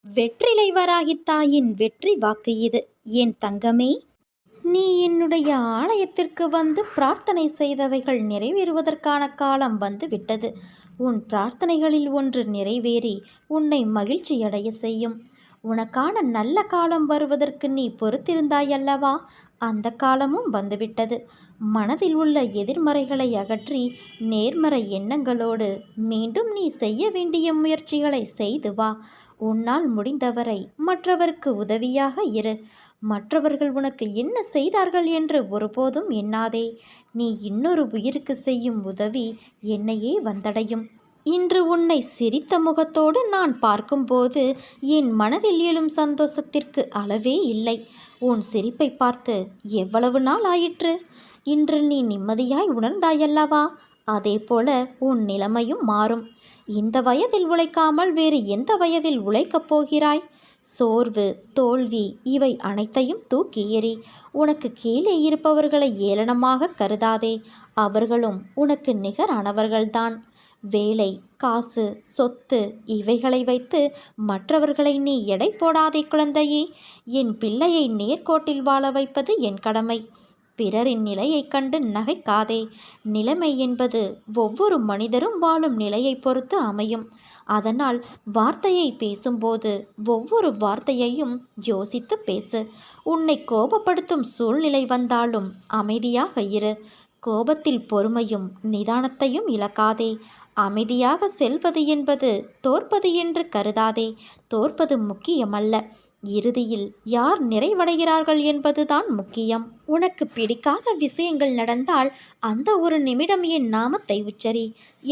வெற்றிலை வராகி தாயின் வெற்றி வாக்கு இது. என் தங்கமே, நீ என்னுடைய ஆலயத்திற்கு வந்து பிரார்த்தனை செய்தவைகள் நிறைவேறுவதற்கான காலம் வந்து விட்டது. உன் பிரார்த்தனைகளில் ஒன்று நிறைவேறி உன்னை மகிழ்ச்சியடைய செய்யும். உனக்கான நல்ல காலம் வருவதற்கு நீ பொறுத்திருந்தாயல்லவா? அந்த காலமும் வந்துவிட்டது. மனதில் உள்ள எதிர்மறைகளை அகற்றி நேர்மறை எண்ணங்களோடு மீண்டும் நீ செய்ய வேண்டிய முயற்சிகளை செய்து வா. உன்னால் முடிந்தவரை மற்றவருக்கு உதவியாக இரு. மற்றவர்கள் உனக்கு என்ன செய்தார்கள் என்று ஒருபோதும் எண்ணாதே. நீ இன்னொரு உயிருக்கு செய்யும் உதவி என்னையே வந்தடையும். இன்று உன்னை சிரித்த முகத்தோடு நான் பார்க்கும்போது என் மனதில் எழும் சந்தோஷத்திற்கு அளவே இல்லை. உன் சிரிப்பை பார்த்து எவ்வளவு நாள் ஆயிற்று? இன்று நீ நிம்மதியாய் உணர்ந்தாயல்லவா? அதேபோல உன் நிலைமையும் மாறும். இந்த வயதில் உழைக்காமல் வேறு எந்த வயதில் உழைக்கப் போகிறாய்? சோர்வு, தோல்வி இவை அனைத்தையும் தூக்கி எறி. உனக்கு கீழே இருப்பவர்களை ஏளனமாக கருதாதே. அவர்களும் உனக்கு நிகரானவர்கள்தான். வேலை, காசு, சொத்து இவைகளை வைத்து மற்றவர்களை நீ எடை போடாதே குழந்தையே. என் பிள்ளையை நேர்கோட்டில் வாழ வைப்பது என் கடமை. பிறரின் நிலையைக் கண்டு நகைக்காதே. நிலைமை என்பது ஒவ்வொரு மனிதரும் வாழும் நிலையை பொறுத்து அமையும். அதனால் வார்த்தையை பேசும்போது ஒவ்வொரு வார்த்தையையும் யோசித்து பேசு. உன்னை கோபப்படுத்தும் சூழ்நிலை வந்தாலும் அமைதியாக இரு. கோபத்தில் பொறுமையும் நிதானத்தையும் இழக்காதே. அமைதியாக செல்வது என்பது தோற்பது என்று கருதாதே. தோற்பது முக்கியமல்ல, இறுதியில் யார் நிறைவடைகிறார்கள் என்பதுதான் முக்கியம். உனக்கு பிடிக்காத விஷயங்கள் நடந்தால் அந்த ஒரு நிமிடம் என் நாமத்தை உச்சரி.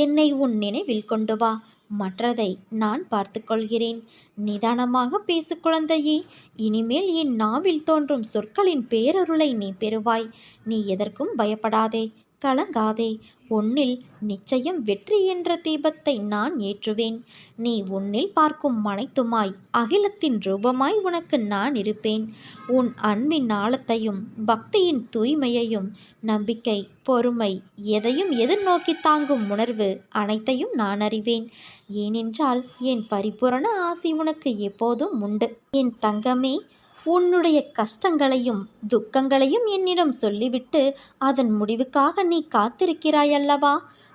என்னை உன் நினைவில் கொண்டு வா. மற்றதை நான் பார்த்து கொள்கிறேன். நிதானமாக பேசு குழந்தையே. இனிமேல் என் நாவில் தோன்றும் சொற்களின் பேரருளை நீ பெறுவாய். நீ எதற்கும் பயப்படாதே, கலங்காதே. உன்னில் நிச்சயம் வெற்றி என்ற தீபத்தை நான் ஏற்றுவேன். நீ உன்னில் பார்க்கும் அனைத்துமாய் அகிலத்தின் ரூபமாய் உனக்கு நான் இருப்பேன். உன் அன்பின் ஆழத்தையும் பக்தியின் தூய்மையையும் நம்பிக்கை, பொறுமை எதையும் எதிர்நோக்கி தாங்கும் உணர்வு அனைத்தையும் நான் அறிவேன். ஏனென்றால் என் பரிபூரண ஆசி உனக்கு எப்போதும் உண்டு. என் தங்கமே, உன்னுடைய கஷ்டங்களையும் துக்கங்களையும் என்னிடம் சொல்லிவிட்டு அதன் முடிவுக்காக நீ காத்திருக்கிறாயல்லவா?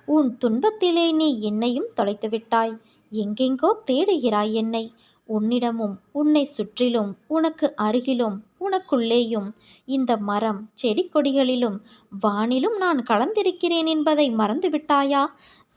உன் துன்பத்திலே நீ என்னையும் தொலைத்துவிட்டாய். எங்கெங்கோ தேடுகிறாய் என்னை. உன்னிடமும் உன்னை சுற்றிலும் உனக்கு அருகிலும் உனக்குள்ளேயும் இந்த மரம் செடி கொடிகளிலும் வானிலும் நான் கலந்திருக்கிறேன் என்பதை மறந்துவிட்டாயா?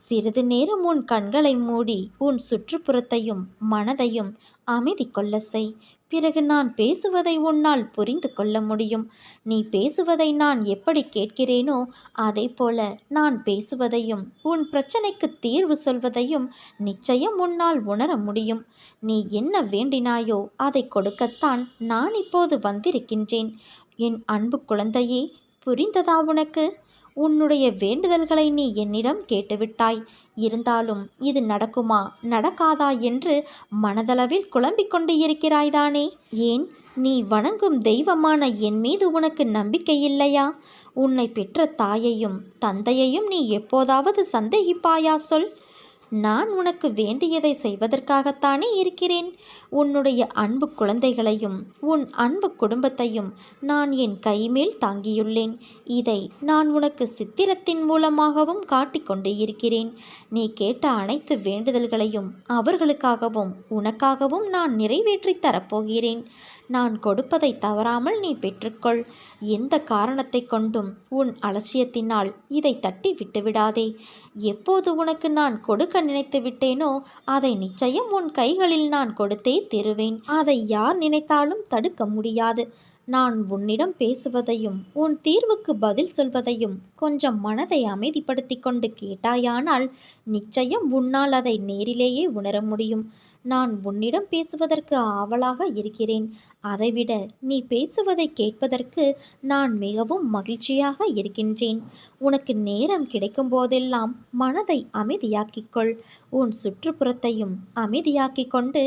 சிறிது நேரம் உன் கண்களை மூடி உன் சுற்றுப்புறத்தையும் மனதையும் அமைதி கொள்ள செய். பிறகு நான் பேசுவதை உன்னால் புரிந்து கொள்ள முடியும். நீ பேசுவதை நான் எப்படி கேட்கிறேனோ அதே போல நான் பேசுவதையும் உன் பிரச்சனைக்கு தீர்வு சொல்வதையும் நிச்சயம் உன்னால் உணர முடியும். நீ என்ன வேண்டினாயோ அதை கொடுக்கத்தான் நான் இப்போது வந்திருக்கின்றேன். என் அன்பு குழந்தையே, புரிந்ததா உனக்கு? உன்னுடைய வேண்டுதல்களை நீ என்னிடம் கேட்டுவிட்டாய். இருந்தாலும் இது நடக்குமா நடக்காதா என்று மனதளவில் குழம்பிக் கொண்டு இருக்கிறாய்தானே? ஏன், நீ வணங்கும் தெய்வமான என் மீது உனக்கு நம்பிக்கை இல்லையா? உன்னை பெற்ற தாயையும் தந்தையையும் நீ எப்போதாவது சந்தேகிப்பாயா சொல்? நான் உனக்கு வேண்டியதை செய்வதற்காகத்தானே இருக்கிறேன். உன்னுடைய அன்பு குழந்தைகளையும் உன் அன்பு குடும்பத்தையும் நான் என் கைமேல் தாங்கியுள்ளேன். இதை நான் உனக்கு சித்திரத்தின் மூலமாகவும் காட்டிக்கொண்டு இருக்கிறேன். நீ கேட்ட அனைத்து வேண்டுதல்களையும் அவர்களுக்காகவும் உனக்காகவும் நான் நிறைவேற்றி தரப்போகிறேன். நான் கொடுப்பதை தவறாமல் நீ பெற்றுக்கொள். எந்த காரணத்தை கொண்டும் உன் அலட்சியத்தினால் இதை தட்டி விட்டுவிடாதே. எப்போது உனக்கு நான் கொடுக்க நினைத்து விட்டேனோ அதை நிச்சயம் உன் கைகளில் நான் கொடுத்தே தருவேன். அதை யார் நினைத்தாலும் தடுக்க முடியாது. நான் உன்னிடம் பேசுவதையும் உன் தீர்வுக்கு பதில் சொல்வதையும் கொஞ்சம் மனதை அமைதிப்படுத்தி கொண்டு கேட்டாயானால் நிச்சயம் உன்னால் அதை நேரிலேயே உணர முடியும். நான் உன்னிடம் பேசுவதற்கு ஆவலாக இருக்கிறேன். அதைவிட நீ பேசுவதை கேட்பதற்கு நான் மிகவும் மகிழ்ச்சியாக இருக்கின்றேன். உனக்கு நேரம் கிடைக்கும் போதெல்லாம் மனதை அமைதியாக்கிக்கொள். உன் சுற்றுப்புறத்தையும் அமைதியாக்கி கொண்டு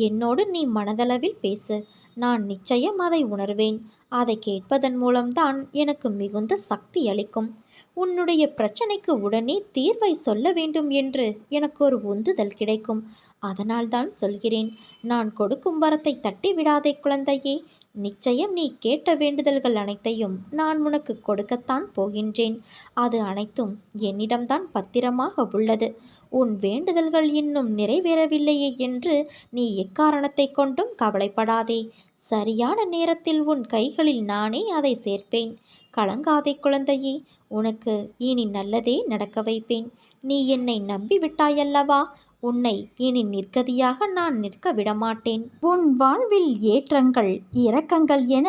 என்னோடு நீ மனதளவில் பேசு. நான் நிச்சயம் அதை உணர்வேன். அதை கேட்பதன் மூலம்தான் எனக்கு மிகுந்த சக்தி அளிக்கும். உன்னுடைய பிரச்சனைக்கு உடனே தீர்வை சொல்ல வேண்டும் என்று எனக்கு ஒரு உந்துதல் கிடைக்கும். அதனால்தான் சொல்கிறேன், நான் கொடுக்கும் வரத்தை தட்டி விடாதே குழந்தையே. நிச்சயம் நீ கேட்ட வேண்டுதல்கள் அனைத்தையும் நான் உனக்கு கொடுக்கத்தான் போகின்றேன். அது அனைத்தும் என்னிடம்தான் பத்திரமாக உள்ளது. உன் வேண்டுதல்கள் இன்னும் நிறைவேறவில்லையே என்று நீ எக்காரணத்தை கொண்டும் கவலைப்படாதே. சரியான நேரத்தில் உன் கைகளில் நானே அதை சேர்ப்பேன். கலங்காதே குழந்தையே. உனக்கு இனி நல்லதே நடக்க வைப்பேன். நீ என்னை நம்பிவிட்டாயல்லவா? உன்னை இனி நிர்கதியாக நான் நிற்க விடமாட்டேன். உன் வாழ்வில் ஏற்றங்கள் இரக்கங்கள் என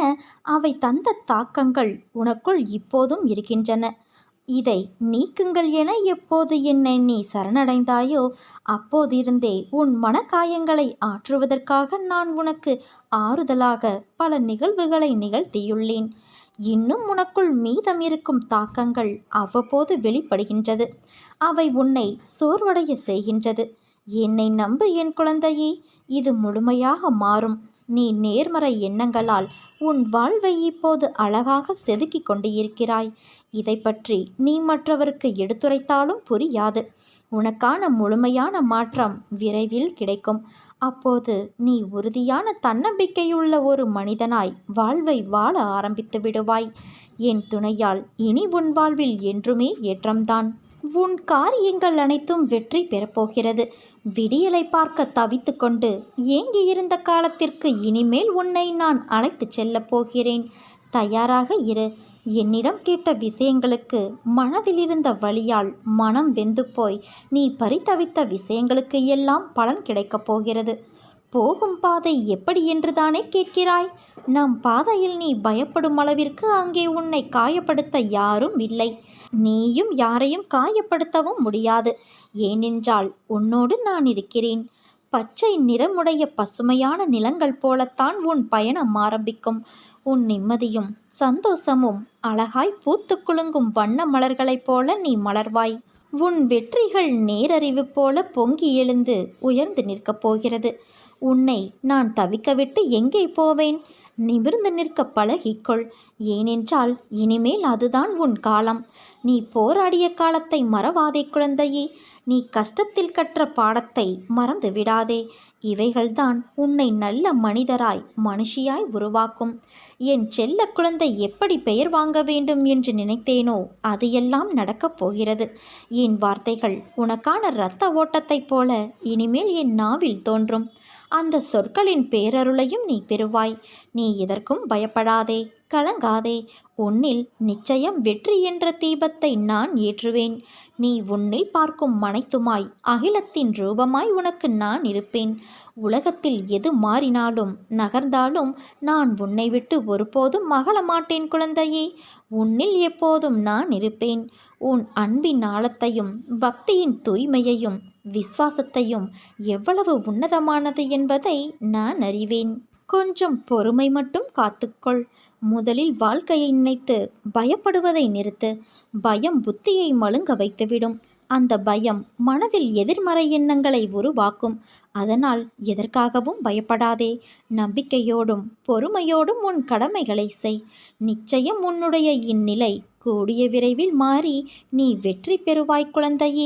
அவை தந்த தாக்கங்கள் உனக்குள் இப்போதும் இருக்கின்றன. இதை நீக்குங்கள் என எப்போது என்னை நீ சரணடைந்தாயோ அப்போதிருந்தே உன் மனக்காயங்களை ஆற்றுவதற்காக நான் உனக்கு ஆறுதலாக பல நிகழ்வுகளை நிகழ்த்தியுள்ளேன். இன்னும் உனக்குள் மீதம் இருக்கும் தாக்கங்கள் அவ்வப்போது வெளிப்படுகின்றது. அவை உன்னை சோர்வடைய செய்கின்றது. என்னை நம்பு என் குழந்தையே, இது முழுமையாக மாறும். நீ நேர்மறை எண்ணங்களால் உன் வாழ்வை இப்போது அழகாக செதுக்கிக் கொண்டு இருக்கிறாய். இதை பற்றி நீ மற்றவருக்கு எடுத்துரைத்தாலும் புரியாது. உனக்கான முழுமையான மாற்றம் விரைவில் கிடைக்கும். அப்போது நீ உறுதியான தன்னம்பிக்கையுள்ள ஒரு மனிதனாய் வாழ்வை வாழ ஆரம்பித்து விடுவாய். என் துணையால் இனி உன் வாழ்வில் என்றுமே ஏற்றம்தான். உன் காரியங்கள் அனைத்தும் வெற்றி பெறப்போகிறது. விடியலை பார்க்க தவித்து கொண்டு ஏங்கியிருந்த காலத்திற்கு இனிமேல் உன்னை நான் அழைத்துச் செல்லப் போகிறேன். தயாராக இரு. என்னிடம் கேட்ட விஷயங்களுக்கு மனதிலிருந்த வலியால் மனம் வெந்து போய் நீ பரிதவித்த விஷயங்களுக்கு எல்லாம் பலன் கிடைக்கப் போகிறது. போகும் பாதை எப்படி என்று தானே கேட்கிறாய்? நம் பாதையில் நீ பயப்படும் அளவிற்கு அங்கே உன்னை காயப்படுத்த யாரும் இல்லை. நீயும் யாரையும் காயப்படுத்தவும் முடியாது. ஏனென்றால் உன்னோடு நான் இருக்கிறேன். பச்சை நிறமுடைய பசுமையான நிலங்கள் போலத்தான் உன் பயணம் ஆரம்பிக்கும். உன் நிம்மதியும் சந்தோஷமும் அழகாய் பூத்து குலுங்கும் வண்ண மலர்களைப் போல நீ மலர்வாய். உன் வெற்றிகள் நேரறிவு போல பொங்கி எழுந்து உயர்ந்து நிற்கப் போகிறது. உன்னை நான் தவிக்கவிட்டு எங்கே போவேன்? நிமிர்ந்து நிற்க பழகிக்கொள். ஏனென்றால் இனிமேல் அதுதான் உன் காலம். நீ போராடிய காலத்தை மறவாதே குழந்தையே. நீ கஷ்டத்தில் கற்ற பாடத்தை மறந்து விடாதே. இவைகள்தான் உன்னை நல்ல மனிதராய் மனுஷியாய் உருவாக்கும். என் செல்ல குழந்தை எப்படி பெயர் வாங்க வேண்டும் என்று நினைத்தேனோ அது எல்லாம் நடக்கப் போகிறது. என் வார்த்தைகள் உனக்கான இரத்த ஓட்டத்தைப் போல இனிமேல் என் நாவில் தோன்றும். அந்த சொற்களின் பேரருளையும் நீ பெறுவாய். நீ எதற்கும் பயப்படாதே, கலங்காதே. உன்னில் நிச்சயம் வெற்றி என்ற தீபத்தை நான் ஏற்றுவேன். நீ உன்னில் பார்க்கும் அனைத்துமாய் அகிலத்தின் ரூபமாய் உனக்கு நான் இருப்பேன். உலகத்தில் எது மாறினாலும் நகர்ந்தாலும் நான் உன்னை விட்டு ஒருபோதும் மகள மாட்டேன் குழந்தையே. உன்னில் எப்போதும் நான் இருப்பேன். உன் அன்பின் ஆழத்தையும் பக்தியின் தூய்மையையும் விசுவாசத்தையும் எவ்வளவு உன்னதமானது என்பதை நான் அறிவேன். கொஞ்சம் பொறுமை மட்டும் காத்துக்கொள். முதலில் வாழ்க்கையை நினைத்து பயப்படுவதை நிறுத்து. பயம் புத்தியை மழுங்க வைத்துவிடும். அந்த பயம் மனதில் எதிர்மறை எண்ணங்களை உருவாக்கும். அதனால் எதற்காகவும் பயப்படாதே. நம்பிக்கையோடும் பொறுமையோடும் உன் கடமைகளை செய். நிச்சயம் உன்னுடைய இந்நிலை கூடிய விரைவில் மாறி நீ வெற்றி பெறுவாய் குழந்தையே.